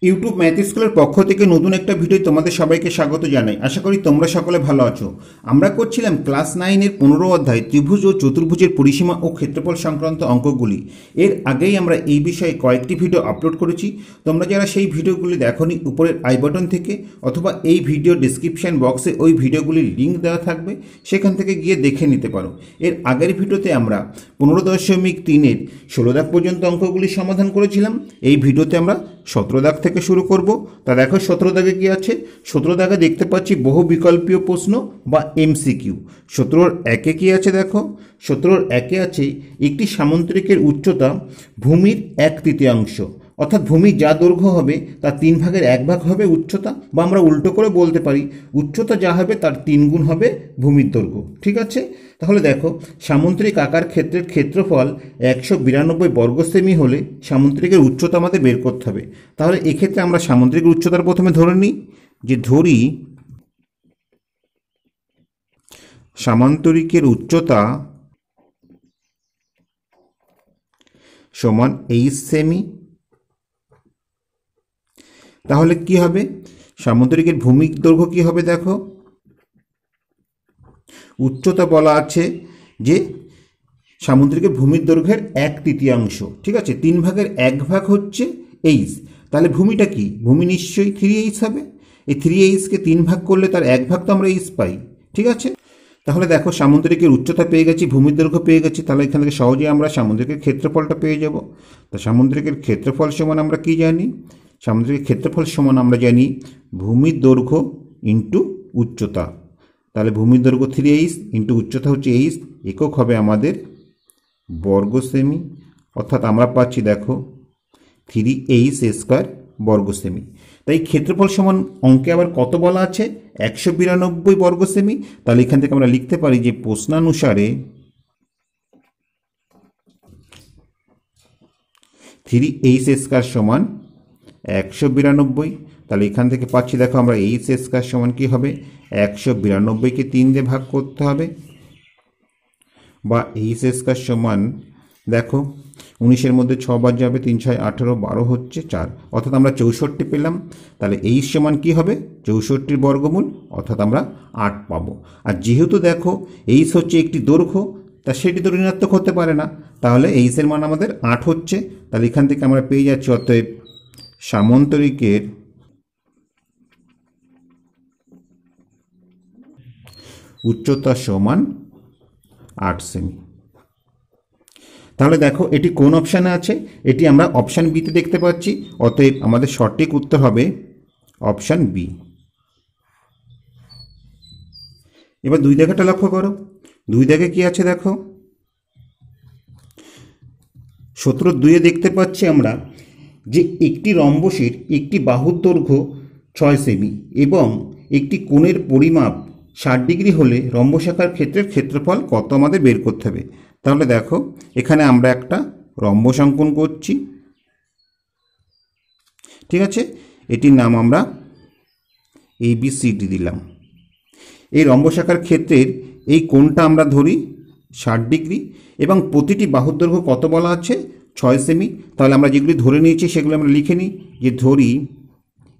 YouTube math স্কুলের পক্ষ থেকে নতুন একটা ভিডিও তোমাদের সবাইকে স্বাগত জানাই। আশা করি তোমরা সকলে ভালো আছো। আমরা করছিলাম ক্লাস 9-এর 15 অধ্যায় ত্রিভুজ ও চতুর্ভুজের পরিসীমা ও ক্ষেত্রফল সংক্রান্ত অঙ্কগুলি। এর আগেই আমরা এই বিষয়ে কয়েকটি ভিডিও আপলোড করেছি। তোমরা যারা সেই ভিডিওগুলি দেখোনি, উপরের আই বাটন থেকে অথবা এই ভিডিও ডিসক্রিপশন বক্সে ওই ভিডিওগুলির লিঙ্ক দেওয়া থাকবে, সেখান থেকে গিয়ে দেখে নিতে পারো। এর আগের ভিডিওতে আমরা 15.3-এর 16 দাগ পর্যন্ত অঙ্কগুলি সমাধান করেছিলাম। এই ভিডিওতে আমরা 17 দাগ থেকে শুরু করব। তা দেখো 17 দাগে কি আছে। 17 দাগে দেখতে পাচ্ছি বহু বিকল্পীয় প্রশ্ন বা এমসিকিউ। 17-1 কি আছে দেখো। 17-1 আছে একটি সামুদ্রিকের উচ্চতা ভূমির 1/3, অর্থাৎ ভূমি যা দৈর্ঘ্য হবে তার 3 ভাগের 1 ভাগ হবে উচ্চতা, বা আমরা উল্টো করে বলতে পারি উচ্চতা যা হবে তার 3 গুণ হবে ভূমির দৈর্ঘ্য। ঠিক আছে, তাহলে দেখো সামুদ্রিক আকার ক্ষেত্রের ক্ষেত্রফল 192 বর্গ সেমি হলে সামুদ্রিকের উচ্চতা আমাদের বের করতে হবে। তাহলে এক্ষেত্রে আমরা সামুদ্রিকের উচ্চতার প্রথমে ধরে নিই, যে ধরি সামান্তরিকের উচ্চতা সমান 8 সেমি। তাহলে কি হবে, সামুদ্রিকের ভূমির দৈর্ঘ্য কি হবে দেখো। উচ্চতা বলা আছে যে সামুদ্রিকের ভূমির দৈর্ঘ্যের 1/3, ঠিক আছে, 3 ভাগের 1 ভাগ হচ্ছে এইচ। তাহলে ভূমিটা কি, ভূমি নিশ্চয়ই 3h হবে। এই 3hকে 3 ভাগ করলে তার 1 ভাগ তো আমরা এইচ পাই। ঠিক আছে, তাহলে দেখো সামুদ্রিকের উচ্চতা পেয়ে গেছি, ভূমির দৈর্ঘ্য পেয়ে গেছি। তাহলে এখান থেকে সহজেই আমরা সামুদ্রিকের ক্ষেত্রফলটা পেয়ে যাব। তা সামুদ্রিকের ক্ষেত্রফল সমান আমরা কি জানি, সামুদ্রিকের ক্ষেত্রফল সমান আমরা জানি ভূমির দৈর্ঘ্য ইন্টু উচ্চতা। তাহলে ভূমির দৈর্ঘ্য 3h ইন্টু উচ্চতা হচ্ছে h, একক হবে আমাদের বর্গ সেমি, অর্থাৎ আমরা পাচ্ছি দেখো 3h² বর্গ সেমি। তাই ক্ষেত্রফল সমান অঙ্কে আবার কত বলা আছে, 192 বর্গ সেমি। তাহলে এখান থেকে আমরা লিখতে পারি যে প্রশ্নানুসারে 3h² সমান 192। তাহলে এখান থেকে পাচ্ছি দেখো আমরা h² সমান কি হবে, 192কে 3 দিয়ে ভাগ করতে হবে, বা h² সমান দেখো 19-এর মধ্যে 6 বাদ যাবে, 3 6 18, 12 হচ্ছে 4, অর্থাৎ আমরা 64 পেলাম। তাহলে h সমান কি হবে, 64 বর্গমূল, অর্থাৎ আমরা 8 পাবো। আর যেহেতু দেখো h হচ্ছে একটি দৈর্ঘ্য, তা সেটি তো ঋণাত্মক হতে পারে না, তাহলে h এর মান আমাদের 8 হচ্ছে। তাহলে এখান থেকে আমরা পেয়ে যাচ্ছি অতএব সামন্তরিকের উচ্চতা সমান 8 সেমি। তাহলে দেখো এটি কোন অপশানে আছে, এটি আমরা অপশান বিতে দেখতে পাচ্ছি। অতএব আমাদের সঠিক উত্তর হবে অপশান বি। এবার 2 দাগেটা লক্ষ্য করো। 2 দাগে কি আছে দেখো। 17-2 দেখতে পাচ্ছি আমরা যে একটি রম্বসের একটি বাহুর দৈর্ঘ্য 6 সেমি এবং একটি কোণের পরিমাপ 60 ডিগ্রি হলে রম্বসাকার ক্ষেত্রের ক্ষেত্রফল কত আমাদের বের করতে হবে। তাহলে দেখো এখানে আমরা একটা রম্বস অঙ্কন করছি। ঠিক আছে, এটির নাম আমরা ABCD দিলাম। এই রম্বসাকার ক্ষেত্রের এই কোণটা আমরা ধরি 60 ডিগ্রি এবং প্রতিটি বাহুর দৈর্ঘ্য কত বলা আছে, 6 সেমি। তাহলে আমরা যেগুলি ধরে নিয়েছি সেগুলো আমরা লিখে নিই, যে ধরি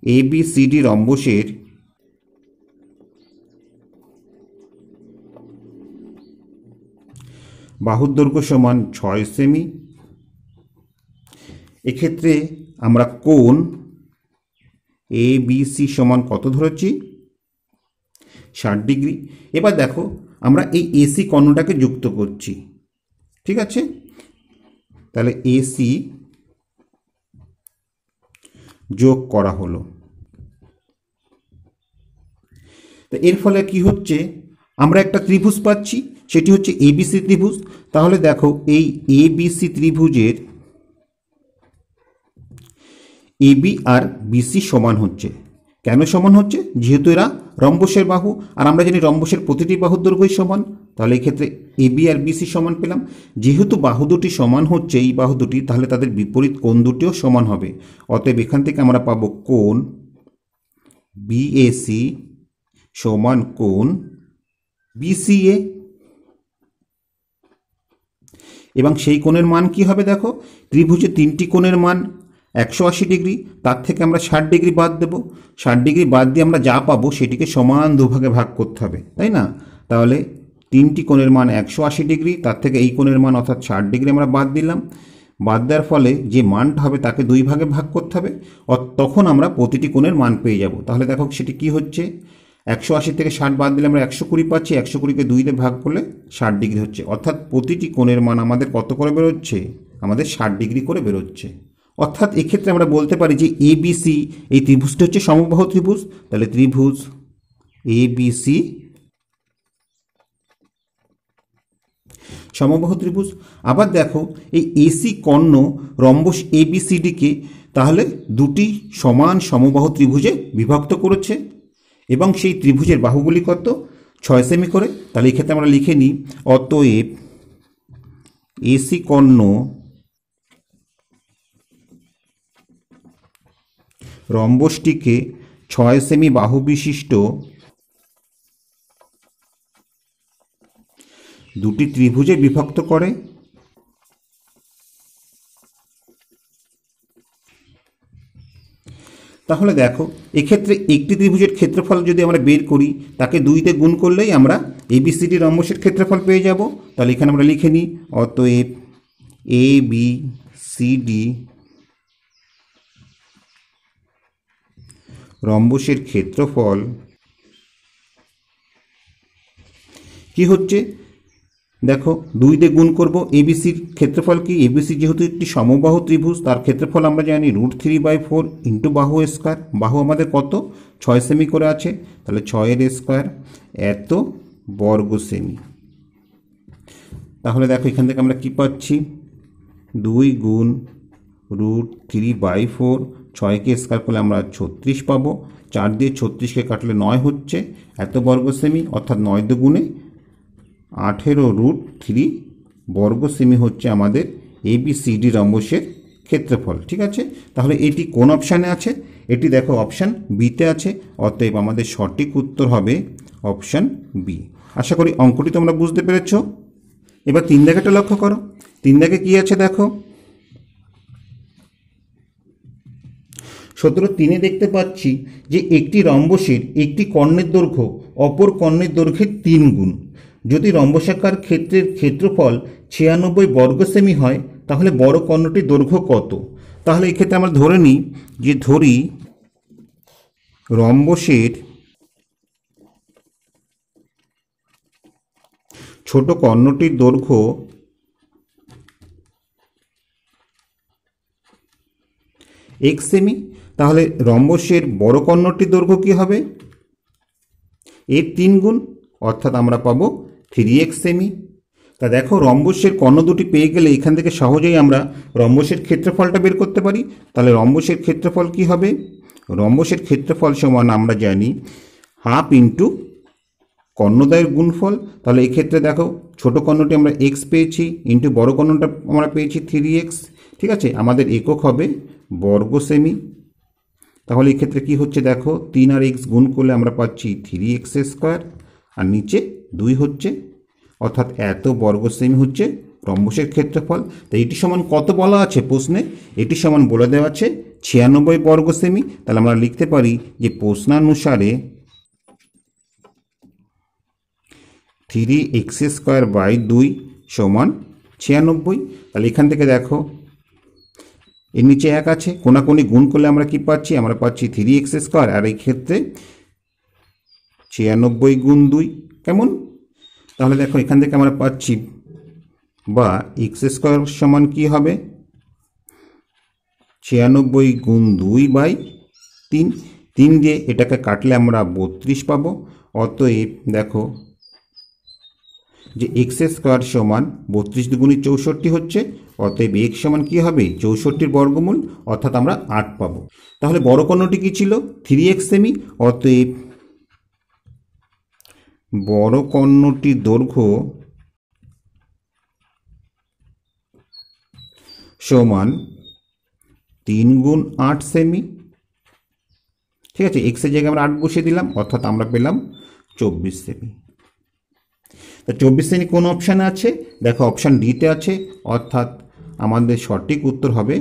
ABCD রম্বসের বাহুর দৈর্ঘ্য সমান 6 সেমি। এক্ষেত্রে আমরা কোণ ABC সমান কত ধরেছি, 60 ডিগ্রি। এবার দেখো আমরা এই AC কর্ণটাকে যুক্ত করছি। ঠিক আছে, তাহলে AC যোগ করা হলো। তো এর ফলে কি হচ্ছে, আমরা একটা ত্রিভুজ পাচ্ছি, সেটি হচ্ছে ABC ত্রিভুজ। তাহলে দেখো এই ABC ত্রিভুজের AB আর BC সমান হচ্ছে। কেন সমান হচ্ছে, যেহেতু এরা রম্বসের বাহু, আর আমরা জানি রম্বসের প্রতিটি বাহুর দৈর্ঘ্যই সমান। তাহলে এক্ষেত্রে AB আর BC সমান পেলাম। যেহেতু বাহু দুটি সমান হচ্ছে, এই বাহু দুটি, তাহলে তাদের বিপরীত কোণ দুটিও সমান হবে। অতএব এখান থেকে আমরা পাবো কোণ BAC সমান কোণ BCA। এবং সেই কোণের মান কি হবে দেখো, ত্রিভুজে 3টি কোণের মান 180 ডিগ্রি, তার থেকে আমরা 60 ডিগ্রি বাদ দেব। 60 ডিগ্রি বাদ দিয়ে আমরা যা পাবো সেটিকে সমান দুভাগে ভাগ করতে হবে, তাই না? তাহলে তিনটি কোণের মান 180 ডিগ্রি, তার থেকে এই কোণের মান অর্থাৎ 60 ডিগ্রি আমরা বাদ দিলাম। বাদ দেওয়ার ফলে যে মানটা হবে তাকে দুই ভাগে ভাগ করতে হবে, তখন আমরা প্রতিটি কোণের মান পেয়ে যাব। তাহলে দেখো সেটি কি হচ্ছে, 180 থেকে 60 বাদ দিলে আমরা 120 পাচ্ছি, 120কে 2 দিয়ে ভাগ করলে 60 ডিগ্রি হচ্ছে, অর্থাৎ প্রতিটি কোণের মান আমাদের কত করে বেরোচ্ছে, আমাদের 60 ডিগ্রি করে বেরোচ্ছে। অর্থাৎ এক্ষেত্রে আমরা বলতে পারি যে ABC এই ত্রিভুজটি হচ্ছে সমবাহু ত্রিভুজ। তাহলে ত্রিভুজ ABC সমবাহু ত্রিভুজ। আবার দেখো এই AC কর্ণ রম্বস ABCDকে তাহলে দুটি সমান সমবাহু ত্রিভুজে বিভক্ত করেছে এবং সেই ত্রিভুজের বাহুগুলি কত, 6 সেমি করে। তাহলে এক্ষেত্রে আমরা লিখে নিই, অতএব AC কর্ণ রম্বসটিকে 6 সেমি বাহু বিশিষ্ট দুটি ত্রিভুজে বিভক্ত করে। তাহলে দেখো এক্ষেত্রে একটি ত্রিভুজের ক্ষেত্রফল যদি আমরা বের করি, তাকে 2 দিয়ে গুণ করলেই আমরা ABCD রম্বসের ক্ষেত্রফল পেয়ে যাব। তাহলে এখানে আমরা লিখে নিই, অতএব ABCD রম্বসের ক্ষেত্রফল কি হচ্ছে, দেখো 2 দিয়ে গুণ করব। ABCর ক্ষেত্রফল কি, ABC যেহেতু একটি সমবাহু ত্রিভুজ, তার ক্ষেত্রফল আমরা জানি √3/4 ইন্টু বাহু স্কোয়ার। বাহু আমাদের কত, 6 সেমি করে আছে, তাহলে 6 স্কোয়ার এত বর্গ সেমি। তাহলে দেখো এখান থেকে আমরা কি পাচ্ছি, 2 গুণ √3/4, 6কে স্কোয়ার করলে আমরা 36 পাবো। 4 দিয়ে 36কে কাটলে 9 হচ্ছে, এত বর্গ সেমি, অর্থাৎ 9 দুগুণে 18√3 বর্গ সেমি হচ্ছে আমাদের ABCD রম্বসের ক্ষেত্রফল। ঠিক আছে, তাহলে এটি কোন অপশানে আছে, এটি দেখো অপশান বিতে আছে, অতএব আমাদের সঠিক উত্তর হবে অপশান বি। আশা করি অঙ্কটি তোমরা বুঝতে পেরেছ। এবার 3 দাগেটা লক্ষ্য করো, 3 দাগে কি আছে দেখো, 17:3 দেখতে পাচ্ছি যে একটি রম্বসের একটি কর্ণের দৈর্ঘ্য অপর কর্ণের দৈর্ঘ্যের 3 গুণ। যদি রম্বসাকার ক্ষেত্রের ক্ষেত্রফল 96 বর্গ সেমি হয়, তাহলে বড় কর্ণটির দৈর্ঘ্য কত? তাহলে এক্ষেত্রে আমরা ধরে নিই যে ধরি রম্বসের ছোট কর্ণটির দৈর্ঘ্য x সেমি, তাহলে রম্বসের বড় কর্ণটির দৈর্ঘ্য কি হবে, এর 3 গুণ, অর্থাৎ আমরা পাবো 3x সেমি। তা দেখো রম্বসের কর্ণ দুটি পেয়ে গেলে এখান থেকে সহজেই আমরা রম্বসের ক্ষেত্রফলটা বের করতে পারি। তাহলে রম্বসের ক্ষেত্রফল কি হবে, রম্বসের ক্ষেত্রফল সমান আমরা জানি হাফ ইন্টু কর্ণদ্বয়ের গুণফল। তাহলে এক্ষেত্রে দেখো ছোট কর্ণটি আমরা x পেয়েছি, ইন্টু বড় কর্ণটা আমরা পেয়েছি 3x। ঠিক আছে, আমাদের একক হবে বর্গ সেমি। তাহলে এক্ষেত্রে কি হচ্ছে দেখো, 3 আর x গুণ করলে আমরা পাচ্ছি 3x স্কোয়ার, আর নিচে 2 হচ্ছে, অর্থাৎ এত বর্গ সেমি হচ্ছে রম্বসের ক্ষেত্রফল। তো এটি সমান কত বলা আছে প্রশ্নে, এটি সমান বলে দেওয়া আছে 96 বর্গ সেমি। তাহলে আমরা লিখতে পারি যে প্রশ্নানুসারে 3x স্কোয়ার বাই 2 সমান 96। তাহলে এখান থেকে দেখো এর নিচে 1 আছে, কোনাকুনি গুণ করলে আমরা কি পাচ্ছি, আমরা পাচ্ছি 3x স্কোয়ার, আর এই ক্ষেত্রে 96 গুণ 2 কেমন। তাহলে দেখো এখান থেকে আমরা পাচ্ছি বা x স্কোয়ার সমান কি হবে, 96 গুণ 2/3। 3 দিয়ে এটাকে কাটলে আমরা 32 পাবো। অতএব দেখো যে x স্কোয়ার সমান 32 দুগুণে 64 হচ্ছে, অতএব x সমান কি হবে, 64 বর্গমূল, অর্থাৎ আমরা 8 পাবো। তাহলে বড় কর্ণটি কি ছিল, 3x সেমি, অতএব বড় কর্ণটির দৈর্ঘ্য সমান 3 গুণ 8 সেমি। ঠিক আছে, x এর জায়গায় আমরা 8 বসিয়ে দিলাম, অর্থাৎ আমরা পেলাম 24 সেমি। তা 24 সেমি কোন অপশানে আছে, দেখো অপশান ডিতে আছে, অর্থাৎ আমাদের সঠিক উত্তর হবে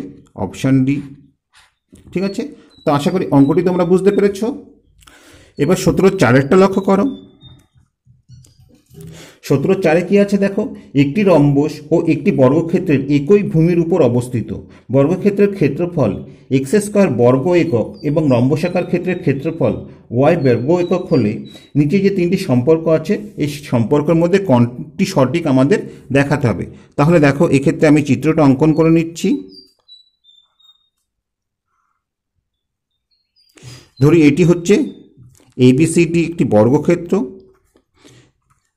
অপশান ডি ঠিক আছে, তো আশা করি অঙ্কটি তোমরা বুঝতে পেরেছ। এবার 17-4 লক্ষ্য করো। 17-4 কি আছে দেখো, একটি রম্বস ও একটি বর্গক্ষেত্রের একই ভূমির উপর অবস্থিত। বর্গক্ষেত্রের ক্ষেত্রফল এক্স স্কোয়ার বর্গ একক এবং রম্বসাকার ক্ষেত্রের ক্ষেত্রফল ওয়াই বর্গ একক হলে নিচে যে তিনটি সম্পর্ক আছে এই সম্পর্কের মধ্যে কোনটি সঠিক আমাদের দেখাতে হবে। তাহলে দেখো এক্ষেত্রে আমি চিত্রটা অঙ্কন করে নিচ্ছি। ধরি এটি হচ্ছে এবিসিডি একটি বর্গক্ষেত্র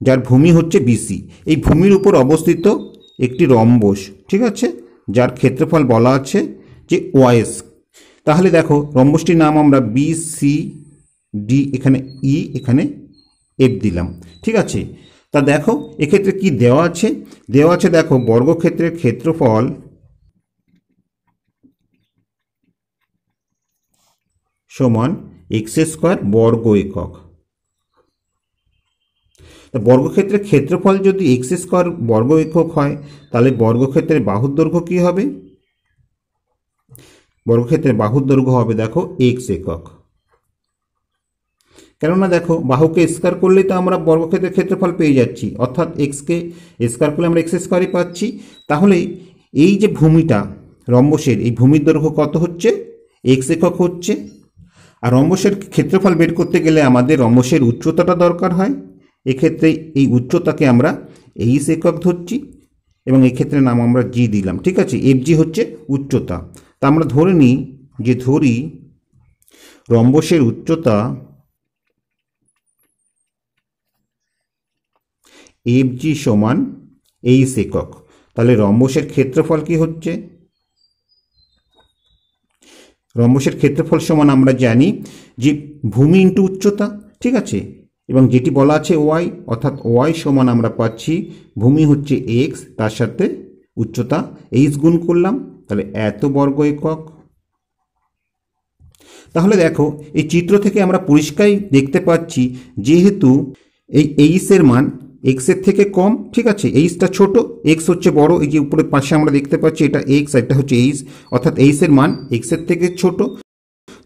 যার ভূমি হচ্ছে বিসি। এই ভূমির উপর অবস্থিত একটি রম্বস, ঠিক আছে, যার ক্ষেত্রফল বলা আছে যে ওয়াইএস। তাহলে দেখো রম্বসটির নাম আমরা বিসি ডি, এখানে ই এখানে এফ দিলাম। ঠিক আছে, তা দেখো এক্ষেত্রে কি দেওয়া আছে, দেওয়া আছে দেখো বর্গক্ষেত্রের ক্ষেত্রফল সমান এক্স স্কোয়ার বর্গ একক। বর্গক্ষেত্রের ক্ষেত্রফল যদি এক্স স্কোয়ার বর্গ একক হয় তাহলে বর্গক্ষেত্রের বাহুর দৈর্ঘ্য কী হবে, বর্গক্ষেত্রের বাহুর দৈর্ঘ্য হবে দেখো এক্স একক। কেননা দেখো বাহুকে স্কোয়ার করলেই তো আমরা বর্গক্ষেত্রের ক্ষেত্রফল পেয়ে যাচ্ছি, অর্থাৎ এক্সকে স্কোয়ার করলে আমরা এক্স স্কোয়ারই পাচ্ছি। তাহলে এই যে ভূমিটা রম্বসের, এই ভূমির দৈর্ঘ্য কত হচ্ছে, এক্স একক হচ্ছে। আর রম্বসের ক্ষেত্রফল বের করতে গেলে আমাদের রম্বসের উচ্চতাটা দরকার হয়। এক্ষেত্রে এই উচ্চতাকে আমরা এইচ একক ধরছি এবং এক্ষেত্রে নাম আমরা জি দিলাম। ঠিক আছে, এফ জি হচ্ছে উচ্চতা। তা আমরা ধরে নিই যে ধরি রম্বসের উচ্চতা এফ জি সমান এইচ একক। তাহলে রম্বসের ক্ষেত্রফল কি হচ্ছে, রম্বসের ক্ষেত্রফল সমান আমরা জানি যে ভূমি ইন্টু উচ্চতা। ঠিক আছে, এবং যেটি বলা আছে ওয়াই, অর্থাৎ ওয়াই সমান আমরা পাচ্ছি ভূমি হচ্ছে এক্স, তার সাথে উচ্চতা এইচ গুণ করলাম, তাহলে এত বর্গ একক। তাহলে দেখো এই চিত্র থেকে আমরা পরিষ্কারই দেখতে পাচ্ছি যেহেতু এই এইচের মান এক্সের থেকে কম, ঠিক আছে, এইচটা ছোট, এক্স হচ্ছে বড়। এই যে উপরের পাশে আমরা দেখতে পাচ্ছি এটা এক্স আর এটা হচ্ছে এইচ, অর্থাৎ এইচের মান এক্সের থেকে ছোট।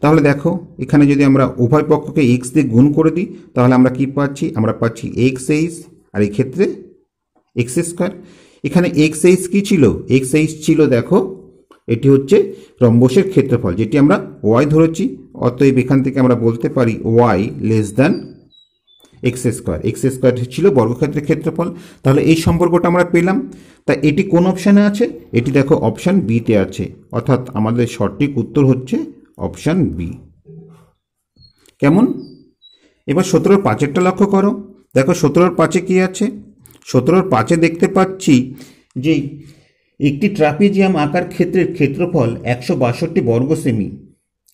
তাহলে দেখো এখানে যদি আমরা উভয় পক্ষকে এক্স দিয়ে গুণ করে দিই তাহলে আমরা কি পাচ্ছি, আমরা পাচ্ছি এক্স এইচ, আর এই ক্ষেত্রে এক্স স্কোয়ার। এখানে এক্স এইচ কী ছিল, এক্স এইচ ছিল দেখো এটি হচ্ছে রম্বসের ক্ষেত্রফল, যেটি আমরা ওয়াই ধরেছি। অতএব এখান থেকে আমরা বলতে পারি Y less than X square. X square ছিল বর্গক্ষেত্রের ক্ষেত্রফল। তাহলে এই সম্পর্কটা আমরা পেলাম। তা এটি কোন অপশানে আছে, এটি দেখো অপশান বিতে আছে, অর্থাৎ আমাদের সঠিক উত্তর হচ্ছে অপশান বি। কেমন? এবার 17-5 লক্ষ্য করো। দেখো 17-5 কি আছে, 17-5 দেখতে পাচ্ছি যে একটি ট্রাপিজিয়াম আকার ক্ষেত্রের ক্ষেত্রফল 162 বর্গ সেমি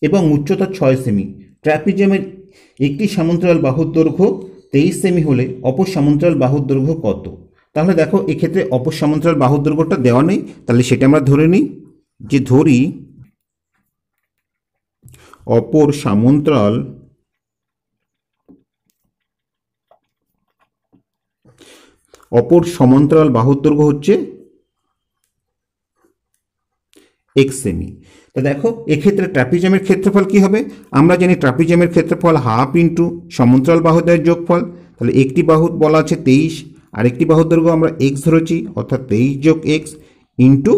এবং উচ্চতা 6 সেমি। ট্রাপিজিয়ামের একটি সমান্তরাল বাহুর দৈর্ঘ্য 23 সেমি হলে অপর সমান্তরাল বাহুর দৈর্ঘ্য কত? তাহলে দেখো এক্ষেত্রে অপর সমান্তরাল বাহুর দৈর্ঘ্যটা দেওয়া নেই, তাহলে সেটা আমরা ধরে নিই যে ধরি অপর সমান্তরাল বাহুর দৈর্ঘ্য হচ্ছে এক্স সেমি। তা দেখো এক্ষেত্রে ট্রাপিজিয়ামের ক্ষেত্রফল কি হবে, আমরা জানি ট্রাপিজিয়ামের ক্ষেত্রফল হাফ ইন্টু সমান্তরাল বাহুদ্বয়ের যোগফল। তাহলে একটি বাহু বলা আছে 23, আর একটি বাহুর দৈর্ঘ্য আমরা এক্স ধরেছি, অর্থাৎ 23 যোগ এক্স ইন্টু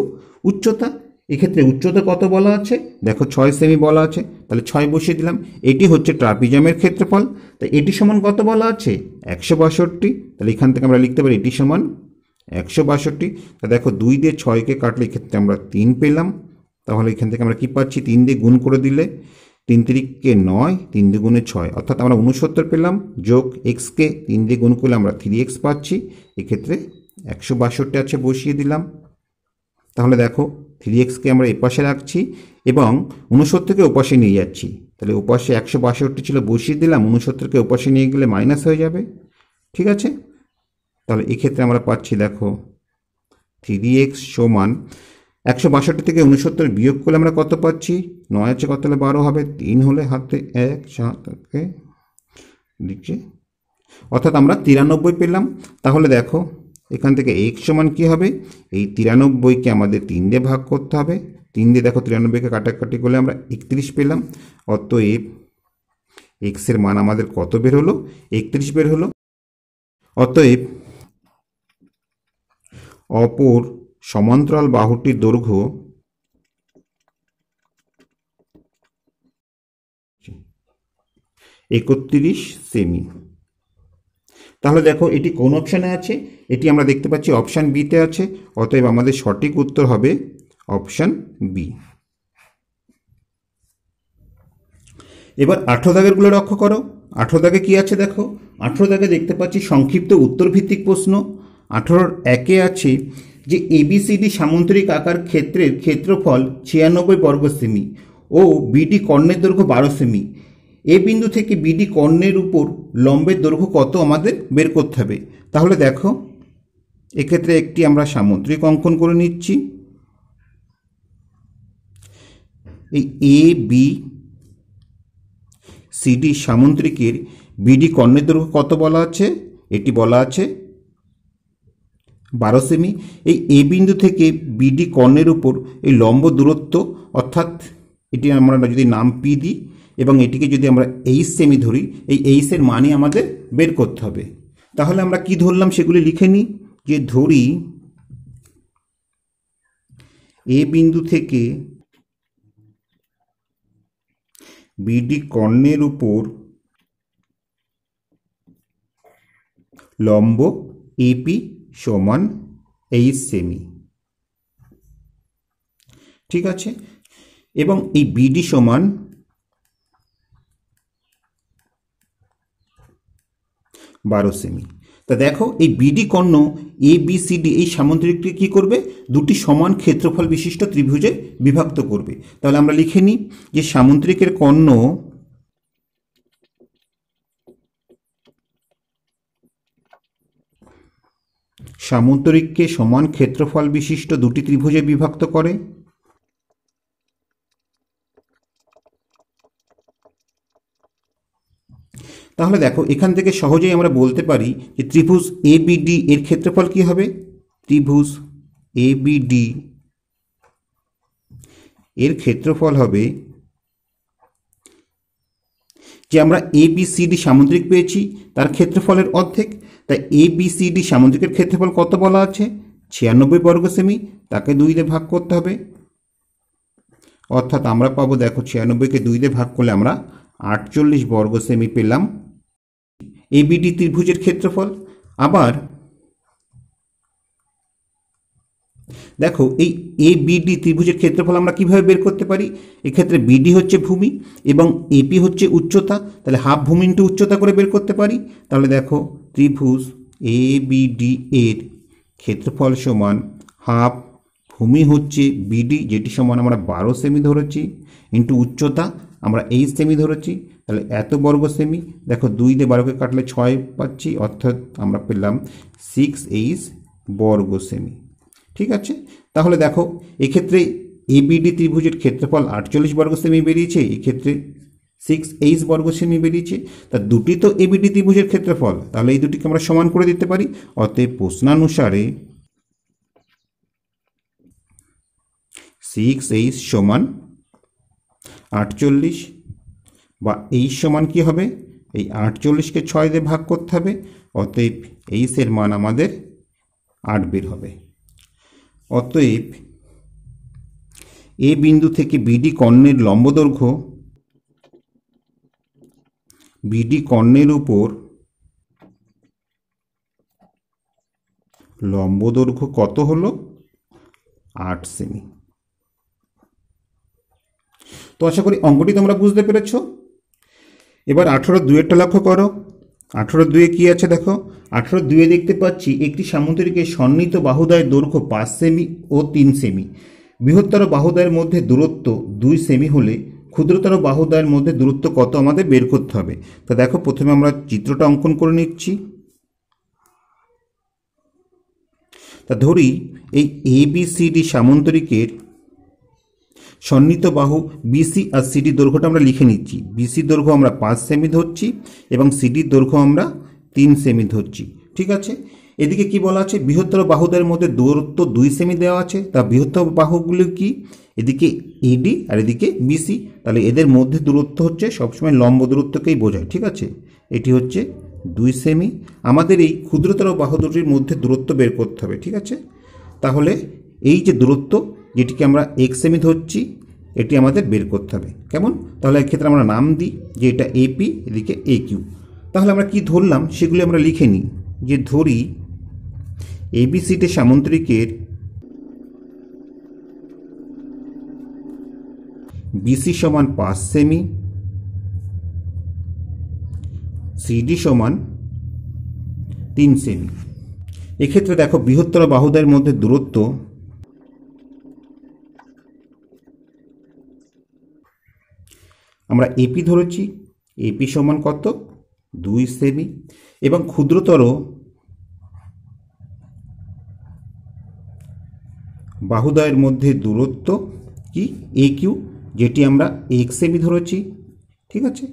উচ্চতা। এক্ষেত্রে উচ্চতা কত বলা আছে, দেখো 6 সেমি বলা আছে, তাহলে 6 বসিয়ে দিলাম। এটি হচ্ছে ট্রাপিজিয়ামের ক্ষেত্রফল। তা এটি সমান কত বলা আছে, 162। তাহলে এখান থেকে আমরা লিখতে পারি এটি সমান 162। তা দেখো 2 দিয়ে 6কে কাটলে এক্ষেত্রে আমরা 3 পেলাম। তাহলে এখান থেকে আমরা কি পাচ্ছি, 3 দিয়ে গুণ করে দিলে 3 তিরিকে 9, 3 দুগুণে 6, অর্থাৎ আমরা 69 পেলাম। যোগ এক্সকে 3 দিয়ে গুণ করলে আমরা 3x পাচ্ছি। এক্ষেত্রে 162 আছে, বসিয়ে দিলাম। তাহলে দেখো 3xকে আমরা এপাশে রাখছি এবং 69কে ওপাশে নিয়ে যাচ্ছি। তাহলে ওপাশে 162 ছিল, বসিয়ে দিলাম, 69কে ওপাশে নিয়ে গেলে মাইনাস হয়ে যাবে। ঠিক আছে, তাহলে এক্ষেত্রে আমরা পাচ্ছি দেখো 3x সমান 162 থেকে 69 বিয়োগ করলে আমরা কত পাচ্ছি, 9 আছে কত হলে 12 হবে, 3 হলে হাতে 1 7কে দিচ্ছে, অর্থাৎ আমরা 93 পেলাম। তাহলে দেখো এখান থেকে x সমান কী হবে, এই 93কে আমাদের 3 দিয়ে ভাগ করতে হবে, 3 দিয়ে দেখো 93কে কাটাকাটি করলে আমরা 31 পেলাম। অতএব এক্স এর মান আমাদের কত বের হলো? 31 বের হলো। অতএব অপর সমান্তরাল বাহুটির দৈর্ঘ্য 31 সেমি। তাহলে দেখো এটি কোন অপশানে আছে? এটি আমরা দেখতে পাচ্ছি অপশান বিতে আছে। অতএব আমাদের সঠিক উত্তর হবে অপশান বি। এবার 18 দাগেরগুলো লক্ষ্য করো। 18 দাগে কি আছে দেখো। 18 দাগে দেখতে পাচ্ছি সংক্ষিপ্ত উত্তর ভিত্তিক প্রশ্ন। 18-1 আছে যে এবিসিডি সামুদ্রিক আকার ক্ষেত্রের ক্ষেত্রফল 96 বর্গ সেমি ও বিডি কর্ণের দৈর্ঘ্য 12 সেমি। এ বিন্দু থেকে বিডি কর্ণের উপর লম্বের দৈর্ঘ্য কত আমাদের বের করতে হবে। তাহলে দেখো এক্ষেত্রে একটি আমরা সামুদ্রিক অঙ্কন করে নিচ্ছি। এই এ বি সিডি সামুদ্রিকের বিডি কর্ণের দৈর্ঘ্য কত বলা আছে? এটি বলা আছে 12 সেমি। এই এ বিন্দু থেকে বিডি কর্ণের উপর এই লম্ব দূরত্ব, অর্থাৎ এটি আমরা যদি নাম পি দিই এবং এটিকে যদি আমরা 8 সেমি ধরি, এই 8 এর মানই আমাদের বের করতে হবে। তাহলে আমরা কি ধরলাম সেগুলি লিখে নিই। যে ধরি এ বিন্দু থেকে বিডি কর্ণের উপর লম্ব এপি সমান 8 সেমি। ঠিক আছে, এবং এই বিডি সমান 12 সেমি। তা দেখো এই BD Karna A B C D এই সামুদ্রিকটি কী করবে? দুটি সমান ক্ষেত্রফল বিশিষ্ট ত্রিভুজে বিভক্ত করবে। তাহলে আমরা লিখে নিই যে সামুদ্রিকের কর্ণ সামুদ্রিককে সমান ক্ষেত্রফল বিশিষ্ট দুটি ত্রিভুজে বিভক্ত করে। তাহলে দেখো এখান থেকে সহজেই আমরা বলতে পারি যে ত্রিভুজ এ বি ডি এর ক্ষেত্রফল কি হবে? ত্রিভুজ এ বি ডি এর ক্ষেত্রফল হবে, যে আমরা এ বি সি ডি সামুদ্রিক পেয়েছি তার ক্ষেত্রফলের অর্ধেক। তাই এ বি সি ডি সামুদ্রিকের ক্ষেত্রফল কত বলা আছে? 96 বর্গ সেমি। তাকে 2 দিয়ে ভাগ করতে হবে, অর্থাৎ আমরা পাবো দেখো 96কে 2 দিয়ে ভাগ করলে আমরা 48 বর্গ সেমি পেলাম এবিডি ত্রিভুজের ক্ষেত্রফল। আবার দেখো এই এবিডি ত্রিভুজের ক্ষেত্রফল আমরা কিভাবে বের করতে পারি? এক্ষেত্রে বিডি হচ্ছে ভূমি এবং এপি হচ্ছে উচ্চতা, তাহলে হাফ ভূমি ইন্টু উচ্চতা করে বের করতে পারি। তাহলে দেখো ত্রিভুজ এবিডি এর ক্ষেত্রফল সমান হাফ ভূমি হচ্ছে বিডি, যেটি সমান আমরা 12 সেমি ধরেছি, ইন্টু উচ্চতা আমরা 8 সেমি ধরেছি। তাহলে এত বর্গ সেমি। দেখো 2 দিয়ে 12কে কাটলে 6 পাচ্ছি, অর্থাৎ আমরা পেলাম 6 বর্গ সেমি। ঠিক আছে, তাহলে দেখো এক্ষেত্রে এবিডি ত্রিভুজের ক্ষেত্রফল 48 বর্গ সেমি বেরিয়েছে, এক্ষেত্রে 6 বর্গ সেমি বেরিয়েছে। তা দুটি তো এবিডি ত্রিভুজের ক্ষেত্রফল, তাহলে এই দুটিকে আমরা সমান করে দিতে পারি। অতএব প্রশ্নানুসারে 6 সমান 48, বা এই সমান কি হবে? এই 48কে 6 দিয়ে ভাগ করতে হবে, অতএব এর মান আমাদের 8 বের হবে। অতএব এ বিন্দু থেকে বিডি কর্ণের লম্ব দৈর্ঘ্য বিডি কর্ণের উপর লম্ব দৈর্ঘ্য কত হলো? 8 সেমি। তো আশা করি অঙ্কটি তোমরা বুঝতে পেরেছো। এবার 18-2 লক্ষ্য করো। 18-2 কি আছে দেখো। 18-2 দেখতে পাচ্ছি একটি সামুদ্রিকের সন্নিহিত বাহুদ্বয়ের দৈর্ঘ্য 5 সেমি ও 3 সেমি। বৃহত্তর বাহুদ্বয়ের মধ্যে দূরত্ব 2 সেমি হলে ক্ষুদ্রতর বাহুদ্বয়ের মধ্যে দূরত্ব কত আমাদের বের করতে হবে। তো দেখো প্রথমে আমরা চিত্রটা অঙ্কন করে নিচ্ছি। তা ধরি এই এ বি সি ডি সামুদ্রিকের সন্নিহিত বাহু বিসি আর সিডি দৈর্ঘ্যটা আমরা লিখে নিচ্ছি। বিসি দৈর্ঘ্য আমরা 5 সেমি ধরছি এবং সিডির দৈর্ঘ্য আমরা 3 সেমি ধরছি। ঠিক আছে, এদিকে কি বলা আছে, বৃহত্তর বাহুদের মধ্যে দূরত্ব 2 সেমি দেওয়া আছে। তা বৃহত্তর বাহুগুলি কি, এদিকে এডি আর এদিকে বিসি, তাহলে এদের মধ্যে দূরত্ব হচ্ছে সবসময় লম্ব দূরত্বকেই বোঝায়, ঠিক আছে। এটি হচ্ছে 2 সেমি। আমাদের এই ক্ষুদ্রতর বাহু দুটির মধ্যে দূরত্ব বের করতে হবে, ঠিক আছে। তাহলে এই যে দূরত্ব, যেটিকে আমরা 1 সেমি ধরছি, এটি আমাদের বের করতে হবে। কেমন, তাহলে এক্ষেত্রে আমরা নাম দিই যে এটা এপি, এদিকে এ কিউ। তাহলে আমরা কি ধরলাম সেগুলি আমরা লিখে নিই, যে ধরি এবিসিডি সামুদ্রিকের বিসি সমান 5 সেমি, সিডি সমান 3 সেমি। এক্ষেত্রে দেখো বৃহত্তর বাহুদের মধ্যে দূরত্ব আমরা এপি ধরেছি, এপি সমান কত, 2 সেমি, এবং ক্ষুদ্রতর বাহুদ্বয়ের মধ্যে দূরত্ব কি, এ কিউ, যেটি আমরা 1 সেমি ধরেছি, ঠিক আছে।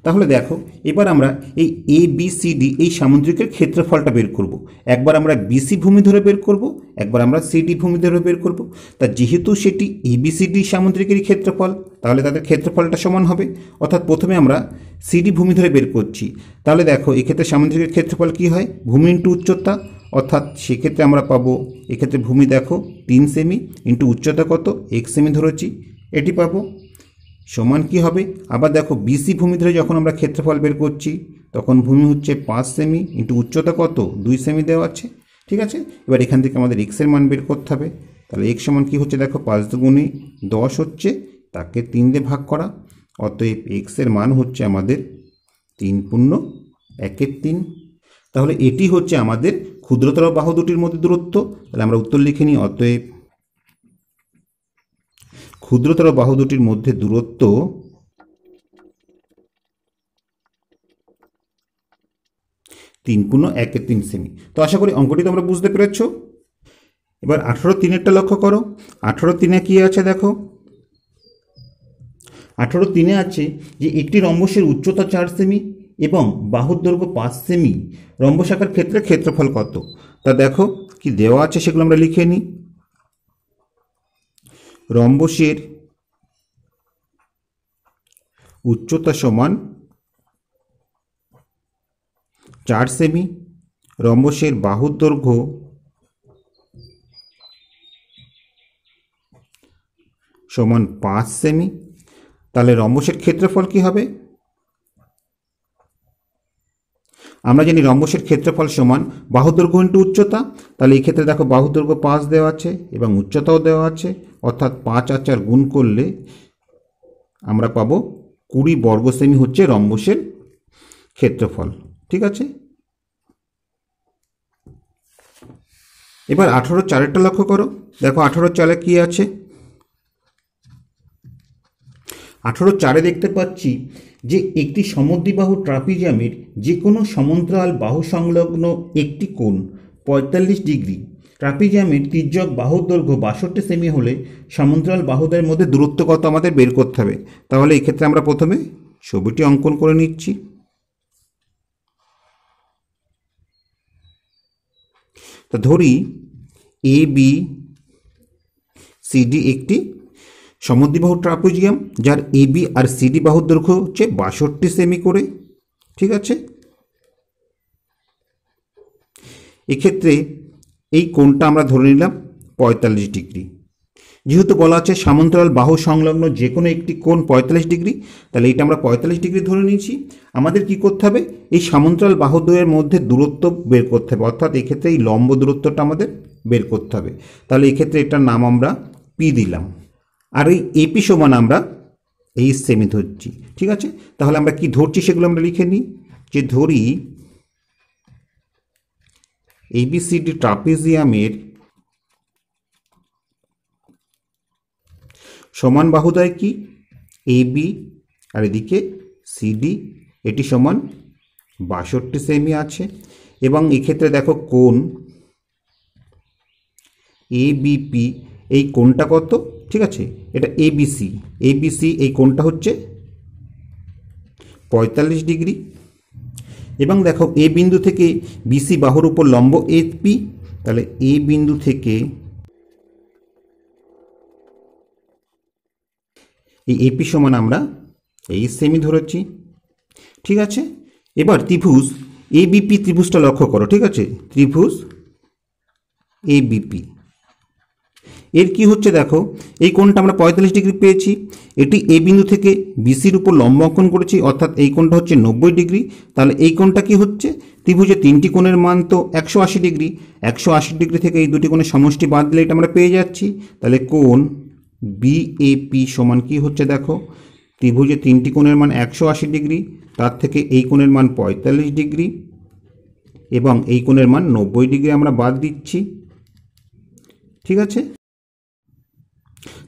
তাহলে দেখো এবার আমরা এই এ বি সি ডি এই সামুদ্রিকের ক্ষেত্রফলটা বের করব। একবার আমরা বিসি ভূমি ধরে বের করব, একবার আমরা সিডি ভূমি ধরে বের করব। তা যেহেতু সেটি এবিসিডি সামুদ্রিকেরই ক্ষেত্রফল, তাহলে তাদের ক্ষেত্রফলটা সমান হবে। অর্থাৎ প্রথমে আমরা সিডি ভূমি ধরে বের করছি, তাহলে দেখো এক্ষেত্রে সামুদ্রিকের ক্ষেত্রফল কি হয়, ভূমি ইন্টু উচ্চতা, অর্থাৎ সেক্ষেত্রে আমরা পাবো, এক্ষেত্রে ভূমি দেখো 3 সেমি ইন্টু উচ্চতা কত, 1 সেমি ধরেছি, এটি পাবো, সমান কি হবে। আবার দেখো বিসি ভূমি ধরে যখন আমরা ক্ষেত্রফল বের করছি, তখন ভূমি হচ্ছে 5 সেমি ইন্টু উচ্চতা কত, 2 সেমি দেওয়া আছে, ঠিক আছে। এবার এখান থেকে আমাদের এক্সের মান বের করতে হবে। তাহলে এক্স সমান কী হচ্ছে, দেখো 5 দুগুণে 10 হচ্ছে, তাকে 3 দিয়ে ভাগ করা, অতএব এক্সের মান হচ্ছে আমাদের 3 পূর্ণ 1/3। তাহলে এটি হচ্ছে আমাদের ক্ষুদ্রতর বাহু দুটির মধ্যে দূরত্ব। তাহলে আমরা উত্তর লিখে নিই, অতএব ক্ষুদ্রতর বাহু দুটির মধ্যে দূরত্ব 3 পূর্ণ 1/3 সেমি। তো আশা করি অঙ্কটি তোমরা বুঝতে পেরেছ। এবার 18/3-এরটা লক্ষ্য করো। 18/3-এ কি আছে দেখো, 18/3-এ আছে যে একটি রম্বসের উচ্চতা 4 সেমি এবং বাহুর দৈর্ঘ্য 5 সেমি, রম্বসাকার ক্ষেত্রে ক্ষেত্রফল কত। তা দেখো কি দেওয়া আছে সেগুলো আমরা লিখে নিই। রম্বসের উচ্চতা সমান 4 সেমি, রম্বসের বাহুর দৈর্ঘ্য সমান 5 সেমি। তাহলে রম্বসের ক্ষেত্রফল কি হবে, আমরা জানি রম্বসের ক্ষেত্রফল সমান বাহুর দৈর্ঘ্য ইন্টু উচ্চতা। তাহলে এই ক্ষেত্রে দেখো বাহুর দৈর্ঘ্য 5 দেওয়া আছে এবং উচ্চতাও দেওয়া আছে, অর্থাৎ 5 আর 4 গুণ করলে আমরা পাবো 20 বর্গ সেমি হচ্ছে রম্বসের ক্ষেত্রফল, ঠিক আছে। এবার 18/4-এরটা লক্ষ্য করো। দেখো 18/4-এ কি আছে, 18/4-এ দেখতে পাচ্ছি যে একটি সমদ্বিবাহু ট্রাপিজিয়ামের যে কোনো সমান্তরাল বাহু সংলগ্ন একটি কোণ 45 ডিগ্রি, ট্রাপিজিয়ামের তির্যক বাহুর দৈর্ঘ্য 62 সেমি হলে সমান্তরাল বাহুদের মধ্যে দূরত্ব কত আমাদের বের করতে হবে। তাহলে এক্ষেত্রে আমরা প্রথমে ছবিটি অঙ্কন করে নিচ্ছি। তো ধরি এ বি সিডি একটি সমদ্বিবাহু ট্রাপিজিয়াম, যার এবি আর সিডি বাহুর দৈর্ঘ্য হচ্ছে 62 সেমি করে, ঠিক আছে। এক্ষেত্রে এই কোণটা আমরা ধরে নিলাম 45 ডিগ্রি। যেহেতু বলা আছে সমান্তরাল বাহু সংলগ্ন যে কোনো একটি কোণ 45 ডিগ্রি, তাহলে এটা আমরা 45 ডিগ্রি ধরে নিয়েছি। আমাদের কি করতে হবে, এই সমান্তরাল বাহুদ্বয়ের মধ্যে দূরত্ব বের করতে হবে, অর্থাৎ এক্ষেত্রে এই লম্ব দূরত্বটা আমাদের বের করতে হবে। তাহলে এক্ষেত্রে এটার নাম আমরা পি দিলাম, আর এই এপি সমান আমরা 8 সেমি ধরছি, ঠিক আছে। তাহলে আমরা কি ধরছি সেগুলো আমরা লিখে নিই, যে ধরি এবিসিডি ট্রাপিজিয়ামের সমান বাহুদ্বয় কি, এবি আর এদিকে সিডি, এটি সমান 62 সেমি আছে। এবং এক্ষেত্রে দেখো কোণ এবিপি, এই কোণটা কত, ঠিক আছে, এটা এবিসি, এবিসি এই কোণটা হচ্ছে 45 ডিগ্রি। এবং দেখো এ বিন্দু থেকে বিসি বাহুর উপর লম্ব এপি, তাহলে এ বিন্দু থেকে এই এপি সমান আমরা এই সেমি ধরেছি। ঠিক আছে, এবার ত্রিভুজ এবিপি ত্রিভুজটা লক্ষ্য করো। ঠিক আছে, ত্রিভুজ এবিপি এর কি হচ্ছে দেখো, এই কোণটা আমরা 45 ডিগ্রি পেয়েছি। এটি এ বিন্দু থেকে বিসির উপর লম্ব অঙ্কন করেছি, অর্থাৎ এই কোণটা হচ্ছে 90 ডিগ্রি। তাহলে এই কোণটা কি হচ্ছে, ত্রিভুজের তিনটি কোণের মান তো 180 ডিগ্রি। 180 ডিগ্রি থেকে এই দুটি কোণের সমষ্টি বাদ দিলে এটা আমরা পেয়ে যাচ্ছি। তাহলে কোণ বিএপি সমান কি হচ্ছে দেখো, ত্রিভুজের তিনটি কোণের মান 180 ডিগ্রি, তার থেকে এই কোণের মান 45 ডিগ্রি এবং এই কোণের মান 90 ডিগ্রি আমরা বাদ দিচ্ছি। ঠিক আছে,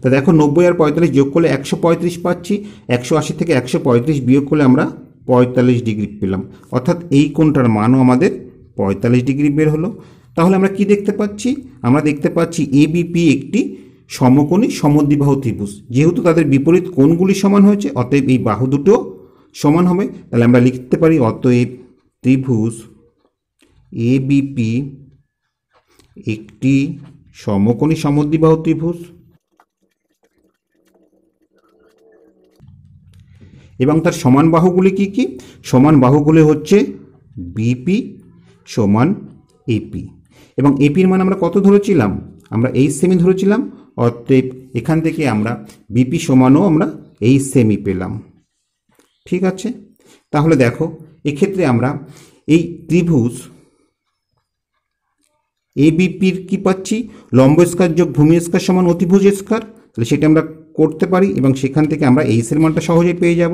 তা দেখো 90 আর 45 যোগ করলে 135 পাচ্ছি। 180 থেকে 135 বিয়োগ করলে আমরা 45 ডিগ্রি পেলাম, অর্থাৎ এই কোণটার মানও আমাদের 45 ডিগ্রি বের হলো। তাহলে আমরা কি দেখতে পাচ্ছি, আমরা দেখতে পাচ্ছি এবিপি একটি সমকোণী সমদ্বিবাহু ত্রিভুজ। যেহেতু তাদের বিপরীত কোণগুলি সমান হয়েছে, অতএব এই বাহু দুটো সমান হবে। তাহলে আমরা লিখতে পারি অতএব ত্রিভুজ এবিপি একটি সমকোণী সমদ্বিবাহু ত্রিভুজ। এবং তার সমান বাহুগুলি কি কি, সমান বাহুগুলি হচ্ছে বিপি সমান এপি। এবং এপির মান আমরা কত ধরেছিলাম, আমরা 8 সেমি ধরেছিলাম। অতএব এখান থেকে আমরা বিপি সমানও আমরা 8 সেমি পেলাম। ঠিক আছে, তাহলে দেখো এক্ষেত্রে আমরা এই ত্রিভুজ এবিপির কি পাচ্ছি, লম্ব স্কয়ার যোগ ভূমি স্কয়ার সমান অতিভুজ স্কয়ার। তাহলে সেটা আমরা করতে পারি এবং সেখান থেকে আমরা এইসের মানটা সহজেই পেয়ে যাব।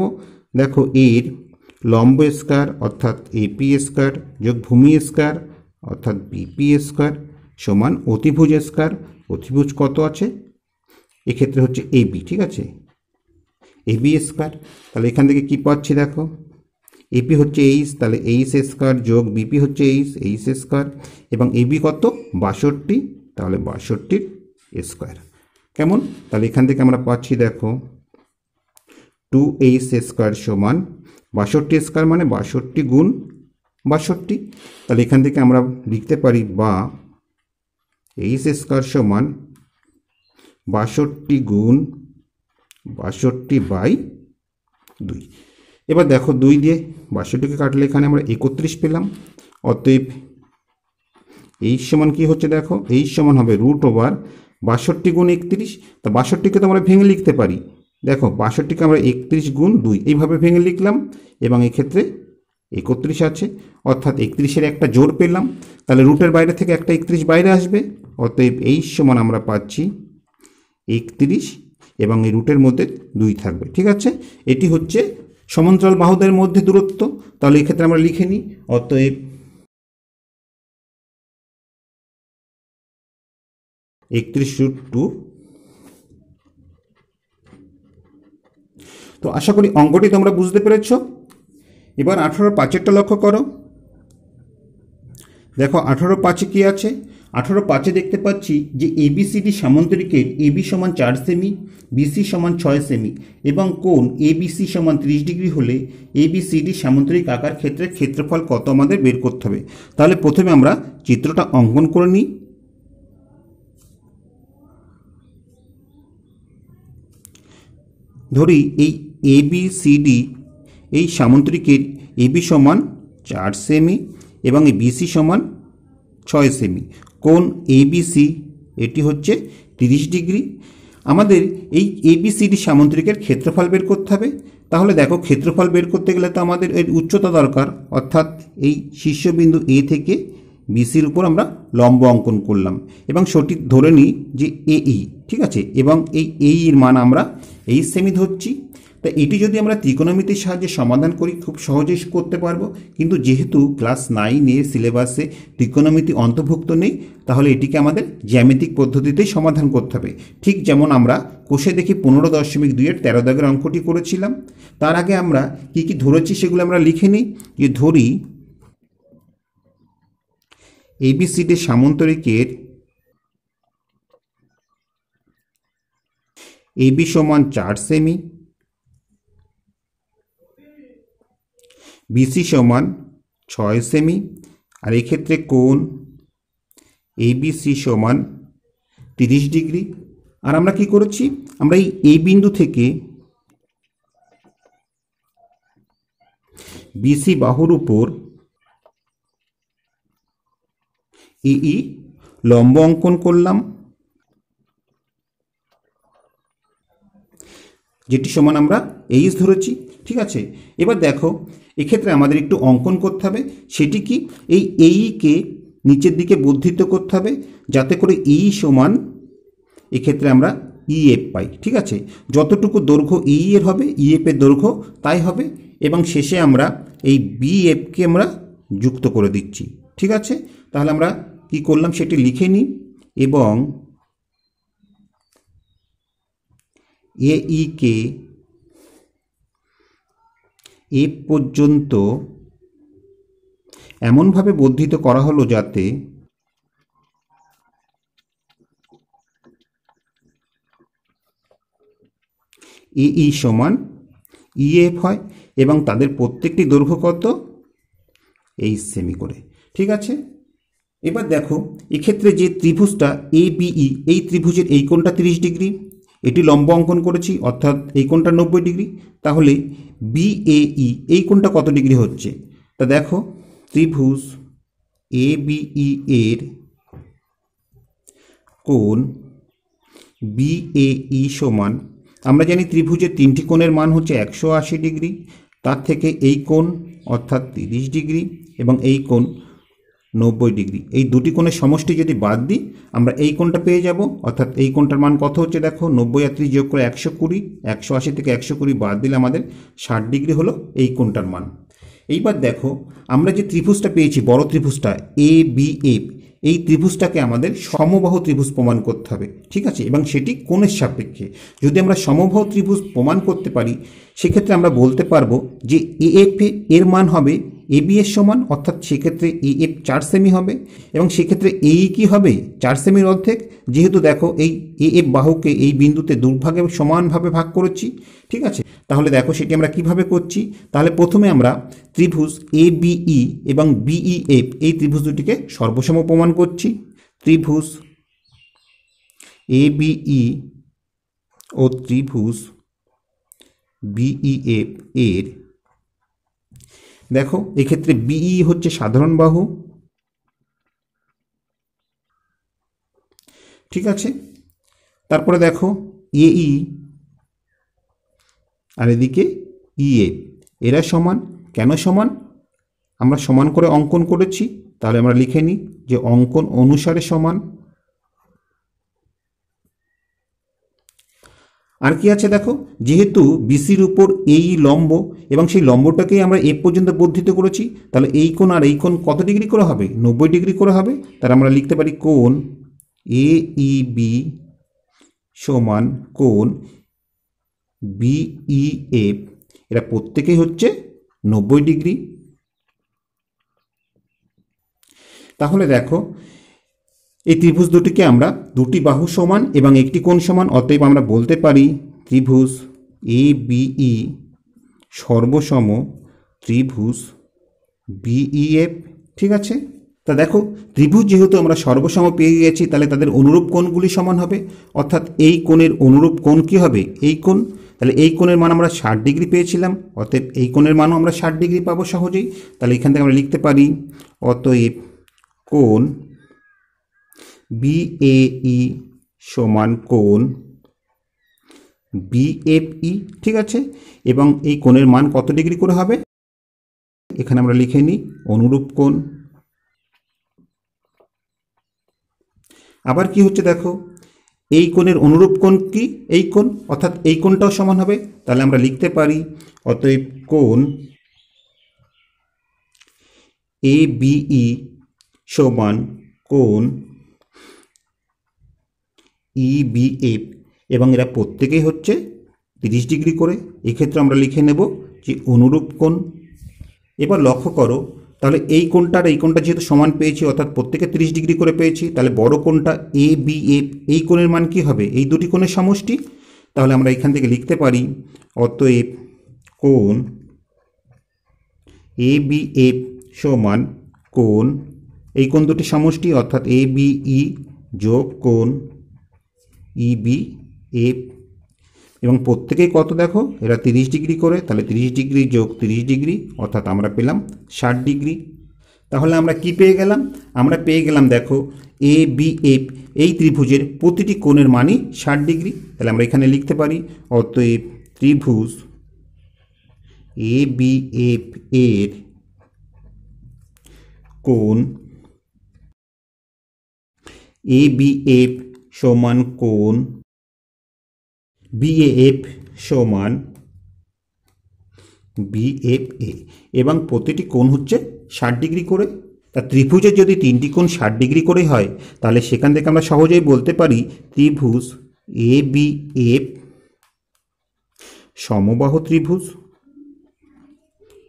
দেখো এর লম্ব স্কয়ার অর্থাৎ এপি স্কয়ার যোগ ভূমি স্কয়ার অর্থাৎ বিপি স্কয়ার সমান অতিভুজ স্কয়ার। অতিভুজ কত আছে, এক্ষেত্রে হচ্ছে এবি। ঠিক আছে, এবি স্কয়ার। তাহলে এখান থেকে কি পাচ্ছি দেখো, এপি হচ্ছে 8, তাহলে 8 স্কয়ার যোগ বিপি হচ্ছে 8 স্কয়ার এবং এবি কত 62, তাহলে 62 স্কয়ার। কেমন, তাহলে এখান থেকে আমরা পাচ্ছি দেখো 2h স্কয়ার সমান 62 স্কয়ার মানে 62 গুণ 62। তাহলে এখান থেকে আমরা লিখতে পারি বা h স্কয়ার সমান 62 গুণ 62/2। এবার দেখো 2 দিয়ে 62কে কাটলে এখানে আমরা 31 পেলাম। অতএব এই সমান কি হচ্ছে দেখো, এই সমান হবে √62 গুণ 31। তো 62কে তো আমরা ভেঙে লিখতে পারি। দেখো 62কে আমরা 31 গুণ 2 এইভাবে ভেঙে লিখলাম এবং এক্ষেত্রে 31 আছে, অর্থাৎ 31-এর একটা জোর পেলাম। তাহলে রুটের বাইরে থেকে একটা 31 বাইরে আসবে। অতএব এই সমান আমরা পাচ্ছি 31 এবং এই রুটের মধ্যে 2 থাকবে। ঠিক আছে, এটি হচ্ছে সমান্তরাল বাহুদের মধ্যে দূরত্ব। তাহলে এক্ষেত্রে আমরা লিখে নিই অতএব 31√2। তো আশা করি অঙ্কটি তোমরা বুঝতে পেরেছ। এবার 18/5-এরটা লক্ষ্য করো। দেখো 18/5-এ কি আছে, 18/5-এ দেখতে পাচ্ছি যে এবিসিডি সামান্তরিকের এবি সমান 4 সেমি, বিসি সমান 6 সেমি এবং কোণ এবিসি সমান 30 ডিগ্রি হলে এবিসিডি সামান্তরিক আকার ক্ষেত্রের ক্ষেত্রফল কত আমাদের বের করতে হবে। তাহলে প্রথমে আমরা চিত্রটা অঙ্কন করে নিই। ধরি এই এবিসিডি এই সামান্তরিকের এবি সমান 4 সেমি এবং এই বিসি সমান 6 সেমি। কোণ এবিসি এটি হচ্ছে 30 ডিগ্রি। আমাদের এই এবিসিডি সামান্তরিকের ক্ষেত্রফল বের করতে হবে। তাহলে দেখো ক্ষেত্রফল বের করতে গেলে তো আমাদের এর উচ্চতা দরকার, অর্থাৎ এই শীর্ষবিন্দু এ থেকে বিসির উপর আমরা লম্ব অঙ্কন করলাম এবং সঠিক ধরে নিই যে এই। ঠিক আছে, এবং এই এর মান আমরা 8 সেমি ধরছি। তা এটি যদি আমরা ত্রিকোণমিতির সাহায্যে সমাধান করি খুব সহজেই করতে পারবো, কিন্তু যেহেতু ক্লাস 9-এ সিলেবাসে ত্রিকোণমিতি অন্তর্ভুক্ত নেই, তাহলে এটিকে আমাদের জ্যামিতিক পদ্ধতিতেই সমাধান করতে হবে। ঠিক যেমন আমরা কোষে দেখি 15.2-এর 13 দাগের অঙ্কটি করেছিলাম। তার আগে আমরা কি কি ধরেছি সেগুলো আমরা লিখে নিই। যে ধরি এবিসিডি সামান্তরিকের এবি সমান 4 সেমি, বিসি সমান 6 সেমি, আর এক্ষেত্রে কোণ ABC সমান 30 ডিগ্রি। আর আমরা কি করেছি, আমরা এই বিন্দু থেকে BC বাহুর উপর EE লম্ব অঙ্কন করলাম, যেটি সমান আমরা এইচ ধরেছি। ঠিক আছে, এবার দেখো এক্ষেত্রে আমাদের একটু অঙ্কন করতে হবে। সেটি কি, এই এইকে নিচের দিকে বর্ধিত করতে হবে যাতে করে এই সমান এক্ষেত্রে আমরা EF পাই। ঠিক আছে, যতটুকু দৈর্ঘ্য এই এর হবে EF এর দৈর্ঘ্য তাই হবে, এবং শেষে আমরা এই BFকে আমরা যুক্ত করে দিচ্ছি। ঠিক আছে, তাহলে আমরা কি করলাম সেটি লিখে নিই, এবং AEকে F পর্যন্ত এমনভাবে বর্ধিত করা হলো যাতে EE সমান EF হয়, এবং তাদের প্রত্যেকটি দৈর্ঘ্য কত, 8 সেমি করে। ঠিক আছে, এবার দেখো এক্ষেত্রে যে ত্রিভুজটা ABE, এই ত্রিভুজের এই কোণটা 30 ডিগ্রি, এটি লম্ব অঙ্কন করেছি অর্থাৎ এই কোণটা 90 ডিগ্রি। তাহলে BAE এই কোণটা কত ডিগ্রি হচ্ছে, তা দেখো ত্রিভুজ ABE এর কোণ BAE সমান, আমরা জানি ত্রিভুজের তিনটি কোণের মান হচ্ছে 180 ডিগ্রি, তার থেকে এই কোণ অর্থাৎ 30 ডিগ্রি এবং এই কোণ 90 ডিগ্রি, এই দুটি কোণের সমষ্টি যদি বাদ দিই আমরা এই কোণটা পেয়ে যাব। অর্থাৎ এই কোণটার মান কত হচ্ছে, দেখো 90 আর 30 যোগ করে 120, 180 থেকে 120 বাদ দিলে আমাদের 60 ডিগ্রি হলো এই কোণটার মান। এইবার দেখো আমরা যে ত্রিভুজটা পেয়েছি, বড় ত্রিভুজটা ABF, এই ত্রিভুজটাকে আমাদের সমবাহু ত্রিভুজ প্রমাণ করতে হবে। ঠিক আছে, এবং সেটি কোণের সাপেক্ষে। যদি আমরা সমবাহু ত্রিভুজ প্রমাণ করতে পারি সেক্ষেত্রে আমরা বলতে পারবো যে AF এর মান হবে AB এর সমান, অর্থাৎ সেক্ষেত্রে AF 4 সেমি হবে, এবং সেক্ষেত্রে AE কি হবে 4 সেমির অর্ধেক, যেহেতু দেখো এই AF বাহুকে এই বিন্দুতে দুভাগে সমানভাবে ভাগ করেছি। ঠিক আছে, তাহলে দেখো সেটি আমরা কিভাবে করছি। তাহলে প্রথমে আমরা ত্রিভুজ ABE এবং BEF এই ত্রিভুজ দুটিকে সর্বসম প্রমাণ করছি। ত্রিভুজ ABE ও ত্রিভুজ BEF এর, দেখো এক্ষেত্রে BE হচ্ছে সাধারণ বাহু। ঠিক আছে, তারপরে দেখো AE আর এদিকে EF এরা সমান। কেন সমান, আমরা সমান করে অঙ্কন করেছি, তাহলে আমরা লিখে নিই যে অঙ্কন অনুসারে সমান। আর কি আছে দেখো, যেহেতু BCর উপর এই লম্ব এবং সেই লম্বটাকেই আমরা F পর্যন্ত বর্ধিত করেছি, তাহলে এই কোণ আর এই কোণ কত ডিগ্রি করে হবে, 90 ডিগ্রি করে হবে। তাহলে আমরা লিখতে পারি কোণ AEB সমান কোণ BEF, এরা প্রত্যেকেই হচ্ছে 90 ডিগ্রি। তাহলে দেখো এই ত্রিভুজ দুটিকে আমরা দুটি বাহু সমান এবং একটি কোণ সমান, অতএব আমরা বলতে পারি ত্রিভুজ ABE সর্বসম ত্রিভুজ BEF। ঠিক আছে, তা দেখো ত্রিভুজ যেহেতু আমরা সর্বসম পেয়ে গেছি, তাহলে তাদের অনুরূপ কোণগুলি সমান হবে, অর্থাৎ এই কোণের অনুরূপ কোণ কি হবে, এই কোণ। তাহলে এই কোণের মান আমরা 60 ডিগ্রি পেয়েছিলাম, অতএব এই কোণের মানও আমরা 60 ডিগ্রি পাবো সহজেই। তাহলে এখান থেকে আমরা লিখতে পারি অতএব কোণ BAE সমান কোণ BFE। ঠিক আছে, এবং এই কোণের মান কত ডিগ্রি করে হবে, এখানে আমরা লিখে নিই অনুরূপ কোণ। আবার কি হচ্ছে দেখো, এই কোণের অনুরূপ কোণ কি, এই কোণ, অর্থাৎ এই কোণটাও সমান হবে। তাহলে আমরা লিখতে পারি অতএব কোণ ABE সমান কোণ EBF, এবং এরা প্রত্যেকেই হচ্ছে 30 ডিগ্রি করে। এক্ষেত্রে আমরা লিখে নেব যে অনুরূপ কোণ। এবার লক্ষ্য করো, তাহলে এই কোণটা আর এই কোণটা যেহেতু সমান পেয়েছি, অর্থাৎ প্রত্যেকে 30 ডিগ্রি করে পেয়েছি, তাহলে বড় কোণটা ABF, এই কোণের মান কি হবে, এই দুটি কোণের সমষ্টি। তাহলে আমরা এখান থেকে লিখতে পারি অতএব কোণ ABF সমান কোণ, এই কোণ দুটি সমষ্টি অর্থাৎ এ বি ই যোগ কোণ ই বি এফ, এবং প্রত্যেকেই কত দেখো এরা 30 ডিগ্রি করে, তাহলে 30 ডিগ্রি যোগ 30 ডিগ্রি অর্থাৎ আমরা পেলাম 60 ডিগ্রি। তাহলে আমরা কি পেয়ে গেলাম? আমরা পেয়ে গেলাম দেখো এ বি এফ এই ত্রিভুজের প্রতিটি কোণের মানই 60 ডিগ্রি। তাহলে আমরা এখানে লিখতে পারি অতএব ত্রিভুজ এ বি এফ এর কোণ এ বি এফ সমান কোণ বিএএফ সমান বিএফএ, এবং প্রতিটি কোণ হচ্ছে 60 ডিগ্রি করে। তা ত্রিভুজের যদি তিনটি কোণ 60 ডিগ্রি করে হয় তাহলে সেখান থেকে আমরা সহজেই বলতে পারি ত্রিভুজ এ বি এফ সমবাহু ত্রিভুজ।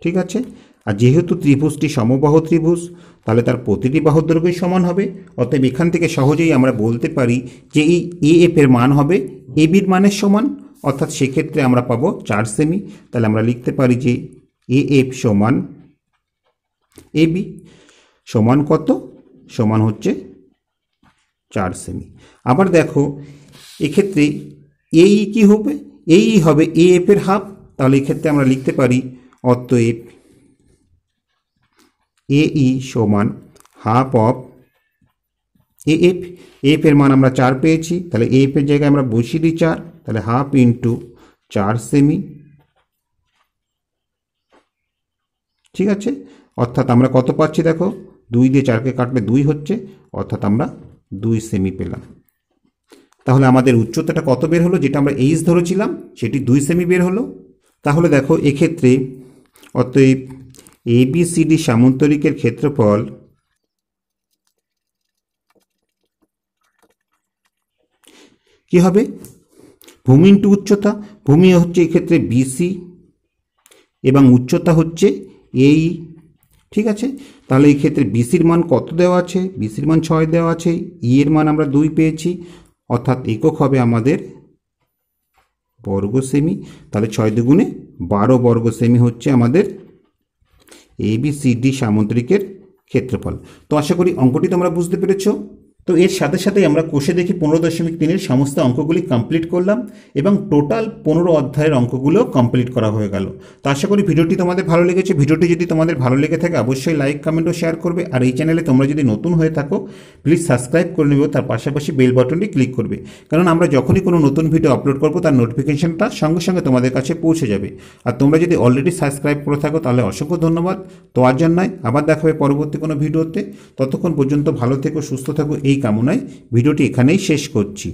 ঠিক আছে, আর যেহেতু ত্রিভুজটি সমবাহু ত্রিভুজ তাহলে তার প্রতিটি বাহুর দৈর্ঘ্যই সমান হবে। অতএব এখান থেকে সহজেই আমরা বলতে পারি যে এই এ এফ এর মান হবে এ বির মানের সমান, অর্থাৎ সেক্ষেত্রে আমরা পাবো 4 সেমি। তাহলে আমরা লিখতে পারি যে এ এফ সমান এ বি সমান কত? সমান হচ্ছে 4 সেমি। আবার দেখো এক্ষেত্রে এই কি হবে? এই হবে এ এফ এর হাফ। তাহলে এক্ষেত্রে আমরা লিখতে পারি অতএব এ ই সমান half of A F. F এর মান আমরা 4 পেয়েছি, তাহলে এফ এর জায়গায় আমরা বসিয়ে দিই 4, তাহলে হাফ ইন্টু 4 সেমি। ঠিক আছে, অর্থাৎ আমরা কত পাচ্ছি দেখো 2 দিয়ে 4কে কাটলে 2 হচ্ছে, অর্থাৎ আমরা 2 সেমি পেলাম। তাহলে আমাদের উচ্চতাটা কত বের হলো? যেটা আমরা এইচ ধরেছিলাম সেটি 2 সেমি বের হলো। তাহলে দেখো এক্ষেত্রে অতএব এ বি সি ডি সামান্তরিকের ক্ষেত্রফল কি হবে? ভূমি ইন্টু উচ্চতা। ভূমি হচ্ছে এক্ষেত্রে বিসি এবং উচ্চতা হচ্ছে এই। ঠিক আছে, তাহলে এই ক্ষেত্রে বিসির মান কত দেওয়া আছে? বিসির মান 6 দেওয়া আছে, ই এর মান আমরা 2 পেয়েছি, অর্থাৎ একক হবে আমাদের বর্গ সেমি। তাহলে 6 দুগুণে 12 বর্গ সেমি হচ্ছে আমাদের এ বি সি ডি সামান্তরিকের ক্ষেত্রফল। তো আশা করি অঙ্কটি তোমরা বুঝতে পেরেছো। তো এর সাথে সাথেই আমরা কোষে দেখি 15.3-এর সমস্ত অঙ্কগুলি কমপ্লিট করলাম এবং টোটাল 15 অধ্যায়ের অঙ্কগুলো কমপ্লিট করা হয়ে গেল। তো আশা করি ভিডিওটি তোমাদের ভালো লেগেছে। ভিডিওটি যদি তোমাদের ভালো লেগে থাকে অবশ্যই লাইক, কমেন্ট ও শেয়ার করবে। আর এই চ্যানেলে তোমরা যদি নতুন হয়ে থাকো প্লিজ সাবস্ক্রাইব করে নেবে, তার পাশাপাশি বেল বাটনটি ক্লিক করবে, কারণ আমরা যখনই কোনো নতুন ভিডিও আপলোড করবো তার নোটিফিকেশনটা সঙ্গে সঙ্গে তোমাদের কাছে পৌঁছে যাবে। আর তোমরা যদি অলরেডি সাবস্ক্রাইব করে থাকো তাহলে অসংখ্য ধন্যবাদ। তো আর জানাই আবার দেখা হবে পরবর্তী কোনো ভিডিওতে। ততক্ষণ পর্যন্ত ভালো থেকো, সুস্থ থাকো এই কামনায় ভিডিওটি এখানেই শেষ করছি।